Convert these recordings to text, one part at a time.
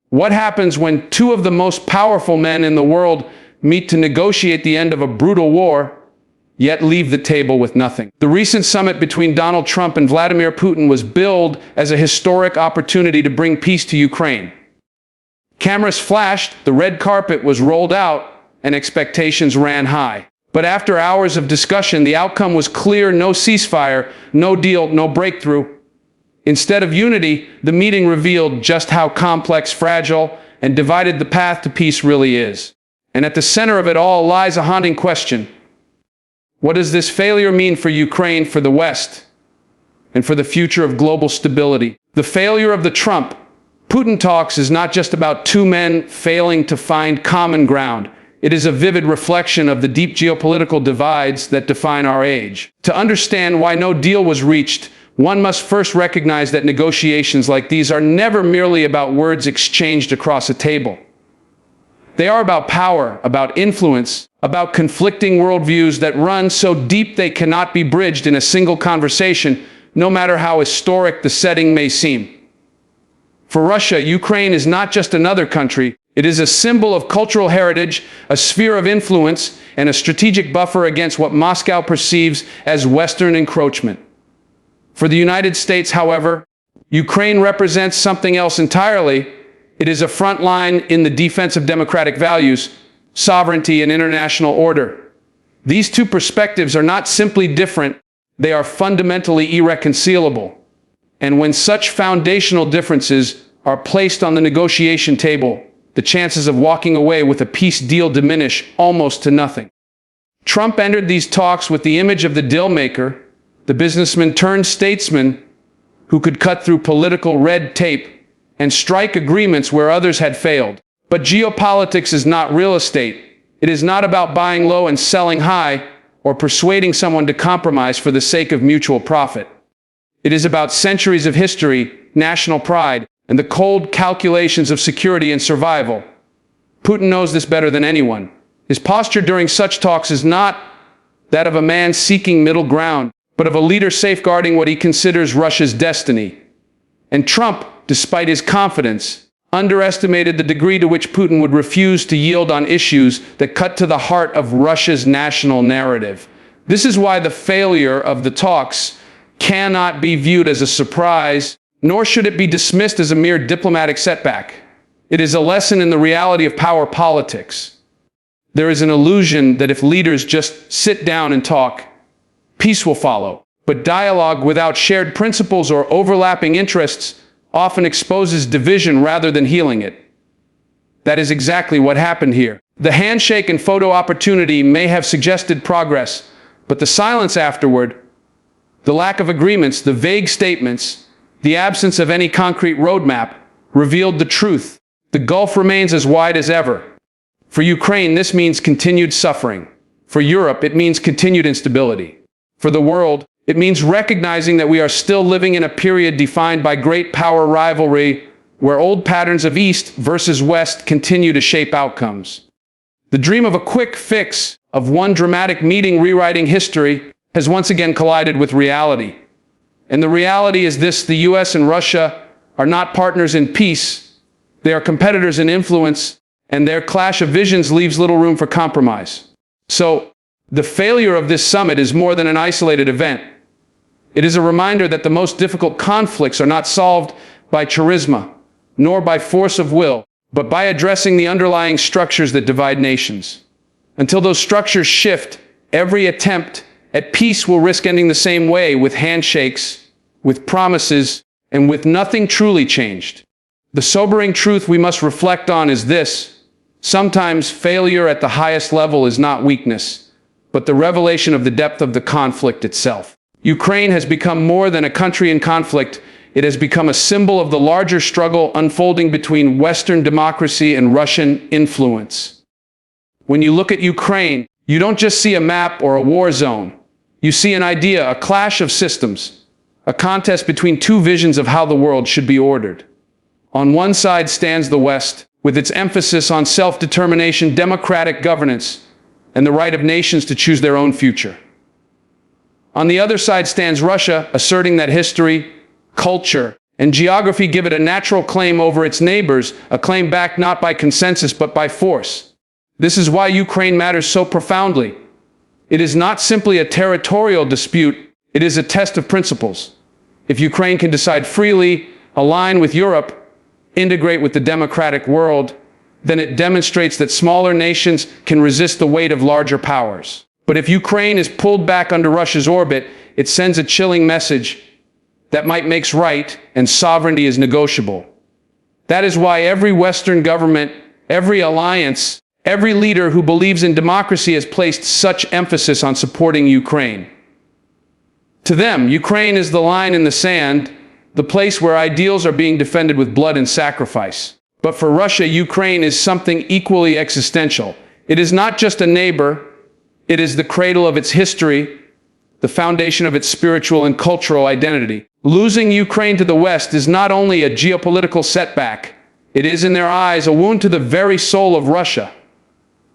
What happens when two of the most powerful men in the world meet to negotiate the end of a brutal war, yet leave the table with nothing? The recent summit between Donald Trump and Vladimir Putin was billed as a historic opportunity to bring peace to Ukraine. Cameras flashed, the red carpet was rolled out, and expectations ran high. But after hours of discussion, the outcome was clear: no ceasefire, no deal, no breakthrough. Instead of unity, the meeting revealed just how complex, fragile, and divided the path to peace really is. And at the center of it all lies a haunting question. What does this failure mean for Ukraine, for the West, and for the future of global stability? The failure of the Trump-Putin talks is not just about two men failing to find common ground. It is a vivid reflection of the deep geopolitical divides that define our age. To understand why no deal was reached, one must first recognize that negotiations like these are never merely about words exchanged across a table. They are about power, about influence, about conflicting worldviews that run so deep they cannot be bridged in a single conversation, no matter how historic the setting may seem. For Russia, Ukraine is not just another country. It is a symbol of cultural heritage, a sphere of influence, and a strategic buffer against what Moscow perceives as Western encroachment. For the United States, however, Ukraine represents something else entirely. It is a front line in the defense of democratic values, sovereignty, and international order. These two perspectives are not simply different, they are fundamentally irreconcilable. And when such foundational differences are placed on the negotiation table, the chances of walking away with a peace deal diminish almost to nothing. Trump entered these talks with the image of the deal maker, the businessman turned statesman who could cut through political red tape and strike agreements where others had failed. But geopolitics is not real estate. It is not about buying low and selling high or persuading someone to compromise for the sake of mutual profit. It is about centuries of history, national pride, and the cold calculations of security and survival. Putin knows this better than anyone. His posture during such talks is not that of a man seeking middle ground, but of a leader safeguarding what he considers Russia's destiny. And Trump, despite his confidence, underestimated the degree to which Putin would refuse to yield on issues that cut to the heart of Russia's national narrative. This is why the failure of the talks cannot be viewed as a surprise, nor should it be dismissed as a mere diplomatic setback. It is a lesson in the reality of power politics. There is an illusion that if leaders just sit down and talk, peace will follow. But dialogue without shared principles or overlapping interests often exposes division rather than healing it. That is exactly what happened here. The handshake and photo opportunity may have suggested progress, but the silence afterward, the lack of agreements, the vague statements, the absence of any concrete roadmap revealed the truth. The gulf remains as wide as ever. For Ukraine, this means continued suffering. For Europe, it means continued instability. For the world, it means recognizing that we are still living in a period defined by great power rivalry, where old patterns of East versus West continue to shape outcomes. The dream of a quick fix, of one dramatic meeting rewriting history, has once again collided with reality. And the reality is this: the US and Russia are not partners in peace, they are competitors in influence, and their clash of visions leaves little room for compromise. So, the failure of this summit is more than an isolated event. It is a reminder that the most difficult conflicts are not solved by charisma, nor by force of will, but by addressing the underlying structures that divide nations. Until those structures shift, every attempt at peace will risk ending the same way, with handshakes, with promises, and with nothing truly changed. The sobering truth we must reflect on is this: sometimes failure at the highest level is not weakness, but the revelation of the depth of the conflict itself. Ukraine has become more than a country in conflict. It has become a symbol of the larger struggle unfolding between Western democracy and Russian influence. When you look at Ukraine, you don't just see a map or a war zone. You see an idea, a clash of systems, a contest between two visions of how the world should be ordered. On one side stands the West, with its emphasis on self-determination, democratic governance, and the right of nations to choose their own future. On the other side stands Russia, asserting that history, culture, and geography give it a natural claim over its neighbors, a claim backed not by consensus but by force. This is why Ukraine matters so profoundly. It is not simply a territorial dispute, it is a test of principles. If Ukraine can decide freely, align with Europe, integrate with the democratic world, then it demonstrates that smaller nations can resist the weight of larger powers. But if Ukraine is pulled back under Russia's orbit, it sends a chilling message that might makes right and sovereignty is negotiable. That is why every Western government, every alliance, every leader who believes in democracy has placed such emphasis on supporting Ukraine. To them, Ukraine is the line in the sand, the place where ideals are being defended with blood and sacrifice. But for Russia, Ukraine is something equally existential. It is not just a neighbor, it is the cradle of its history, the foundation of its spiritual and cultural identity. Losing Ukraine to the West is not only a geopolitical setback, it is in their eyes a wound to the very soul of Russia.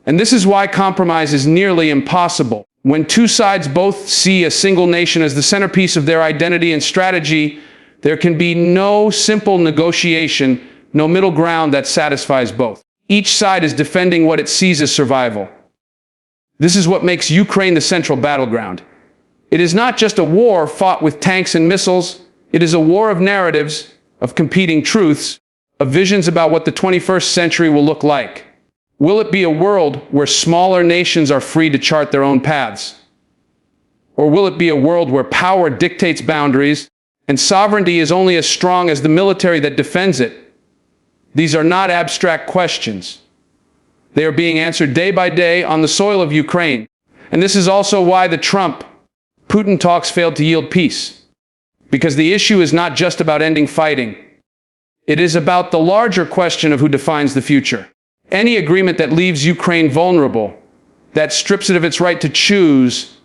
And this is why compromise is nearly impossible. When two sides both see a single nation as the centerpiece of their identity and strategy, there can be no simple negotiation, no middle ground that satisfies both. Each side is defending what it sees as survival. This is what makes Ukraine the central battleground. It is not just a war fought with tanks and missiles. It is a war of narratives, of competing truths, of visions about what the 21st century will look like. Will it be a world where smaller nations are free to chart their own paths? Or will it be a world where power dictates boundaries and sovereignty is only as strong as the military that defends it? These are not abstract questions. They are being answered day by day on the soil of Ukraine. And this is also why the Trump-Putin talks failed to yield peace. Because the issue is not just about ending fighting. It is about the larger question of who defines the future. Any agreement that leaves Ukraine vulnerable, that strips it of its right to choose,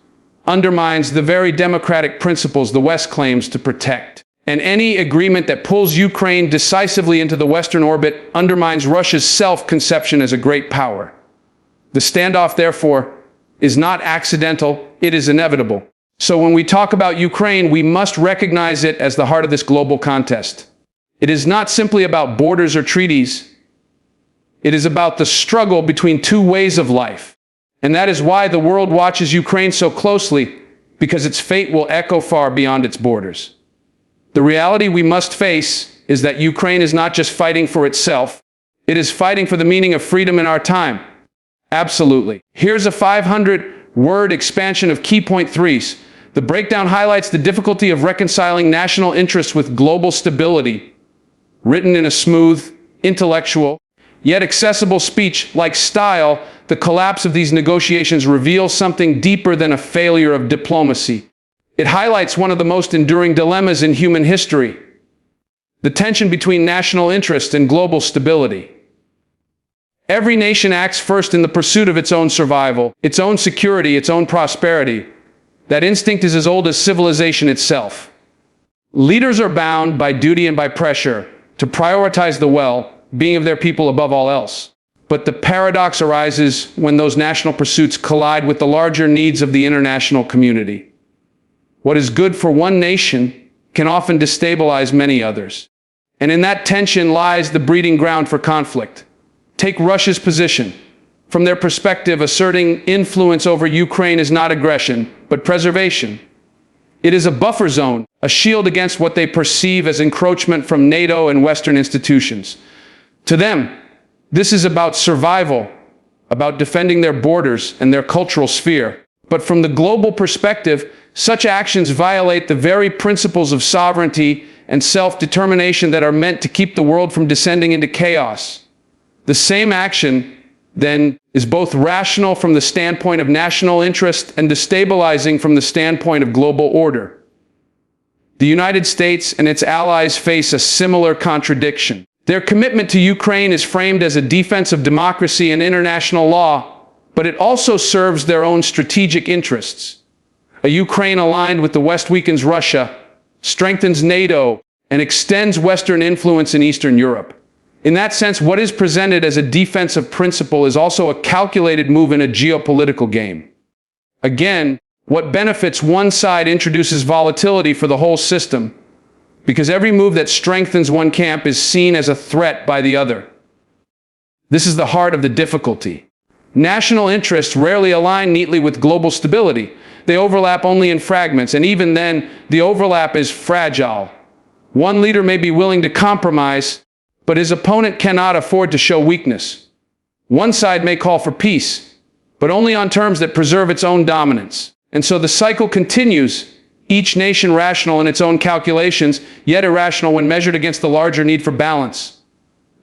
undermines the very democratic principles the West claims to protect. And any agreement that pulls Ukraine decisively into the Western orbit undermines Russia's self-conception as a great power. The standoff, therefore, is not accidental, it is inevitable. So when we talk about Ukraine, we must recognize it as the heart of this global contest. It is not simply about borders or treaties. It is about the struggle between two ways of life. And that is why the world watches Ukraine so closely, because its fate will echo far beyond its borders. The reality we must face is that Ukraine is not just fighting for itself, it is fighting for the meaning of freedom in our time. Absolutely. Here's a 500-word expansion of key point threes. The breakdown highlights the difficulty of reconciling national interests with global stability, written in a smooth, intellectual, yet accessible speech-like style. The collapse of these negotiations reveals something deeper than a failure of diplomacy. It highlights one of the most enduring dilemmas in human history, the tension between national interest and global stability. Every nation acts first in the pursuit of its own survival, its own security, its own prosperity. That instinct is as old as civilization itself. Leaders are bound by duty and by pressure to prioritize the well-being of their people above all else. But the paradox arises when those national pursuits collide with the larger needs of the international community. What is good for one nation can often destabilize many others. And in that tension lies the breeding ground for conflict. Take Russia's position. From their perspective, asserting influence over Ukraine is not aggression, but preservation. It is a buffer zone, a shield against what they perceive as encroachment from NATO and Western institutions. To them, this is about survival, about defending their borders and their cultural sphere. But from the global perspective, such actions violate the very principles of sovereignty and self-determination that are meant to keep the world from descending into chaos. The same action, then, is both rational from the standpoint of national interest and destabilizing from the standpoint of global order. The United States and its allies face a similar contradiction. Their commitment to Ukraine is framed as a defense of democracy and international law, but it also serves their own strategic interests. A Ukraine aligned with the West weakens Russia, strengthens NATO, and extends Western influence in Eastern Europe. In that sense, what is presented as a defensive principle is also a calculated move in a geopolitical game. Again, what benefits one side introduces volatility for the whole system, because every move that strengthens one camp is seen as a threat by the other. This is the heart of the difficulty. National interests rarely align neatly with global stability. They overlap only in fragments, and even then, the overlap is fragile. One leader may be willing to compromise, but his opponent cannot afford to show weakness. One side may call for peace, but only on terms that preserve its own dominance. And so the cycle continues, each nation rational in its own calculations, yet irrational when measured against the larger need for balance.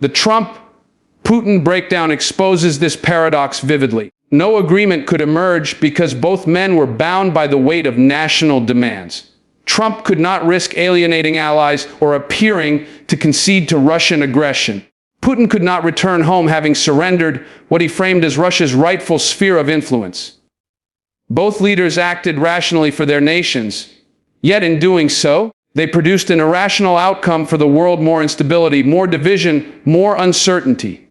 The Trump-Putin breakdown exposes this paradox vividly. No agreement could emerge because both men were bound by the weight of national demands. Trump could not risk alienating allies or appearing to concede to Russian aggression. Putin could not return home having surrendered what he framed as Russia's rightful sphere of influence. Both leaders acted rationally for their nations, yet in doing so, they produced an irrational outcome for the world: more instability, more division, more uncertainty.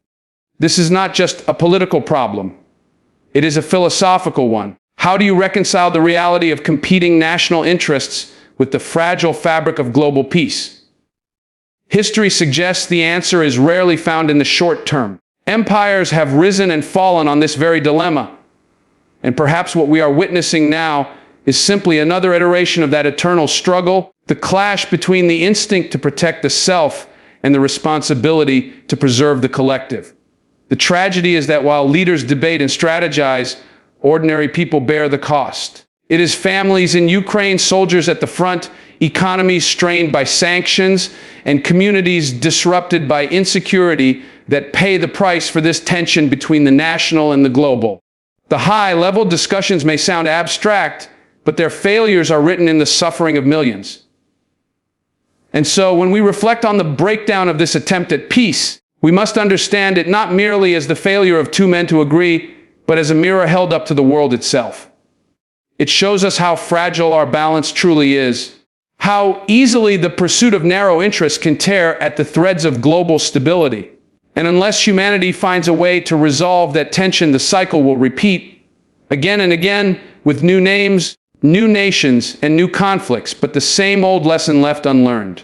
This is not just a political problem. It is a philosophical one. How do you reconcile the reality of competing national interests with the fragile fabric of global peace? History suggests the answer is rarely found in the short term. Empires have risen and fallen on this very dilemma. And perhaps what we are witnessing now is simply another iteration of that eternal struggle, the clash between the instinct to protect the self and the responsibility to preserve the collective. The tragedy is that while leaders debate and strategize, ordinary people bear the cost. It is families in Ukraine, soldiers at the front, economies strained by sanctions, and communities disrupted by insecurity that pay the price for this tension between the national and the global. The high-level discussions may sound abstract, but their failures are written in the suffering of millions. And so, when we reflect on the breakdown of this attempt at peace, we must understand it not merely as the failure of two men to agree, but as a mirror held up to the world itself. It shows us how fragile our balance truly is, how easily the pursuit of narrow interests can tear at the threads of global stability. And unless humanity finds a way to resolve that tension, the cycle will repeat again and again with new names, new nations, and new conflicts, but the same old lesson left unlearned.